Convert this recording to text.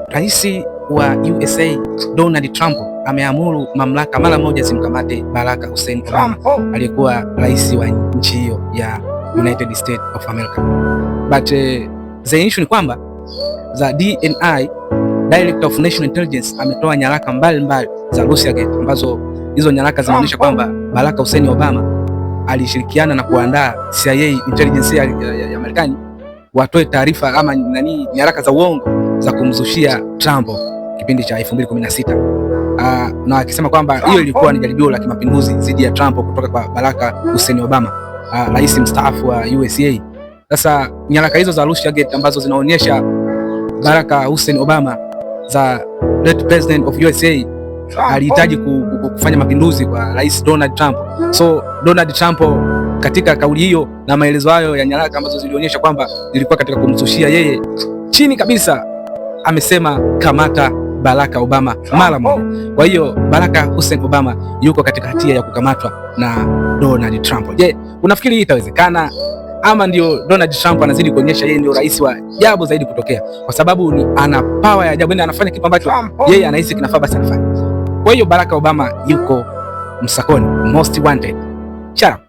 Rais wa USA Donald Trump ameamuru mamlaka mara moja zimkamate Barack Hussein Obama aliyekuwa rais wa nchi hiyo ya United States of America. But the issue ni kwamba the DNI, Director of National Intelligence, ametoa nyaraka mbalimbali za Russiagate ambazo hizo nyaraka zinaonyesha kwamba Barack Hussein Obama alishirikiana na kuandaa CIA intelligence ya Marekani watoe taarifa ama nyaraka za uongo za kumzushia Trump kipindi cha 2016. Na akisema kwamba hiyo ilikuwa ni jaribio la kimapinduzi dhidi ya Trump kutoka kwa Barack Hussein Obama, rais mstaafu wa USA. Sasa nyaraka hizo za Russiagate ambazo zinaonyesha Barack Hussein Obama, the late president of USA, alihitaji kufanya mapinduzi kwa rais Donald Trump. So Donald Trump katika kauli hiyo na maelezo hayo ya nyaraka ambazo zilionyesha kwamba zilikuwa katika kumzushia yeye, chini kabisa amesema kamata Barack Obama mara moja. Kwa hiyo Barack Hussein Obama yuko katika hatia ya kukamatwa na Donald Trump. Je, unafikiri hii itawezekana ama ndio Donald Trump anazidi kuonyesha yeye ndio rais wa ajabu zaidi kutokea, kwa sababu ana power ya ajabu, yani anafanya kitu ambacho yeye anahisi kinafaa basi anafanya. Kwa hiyo Barack Obama yuko msakoni, most wanted. Shout out.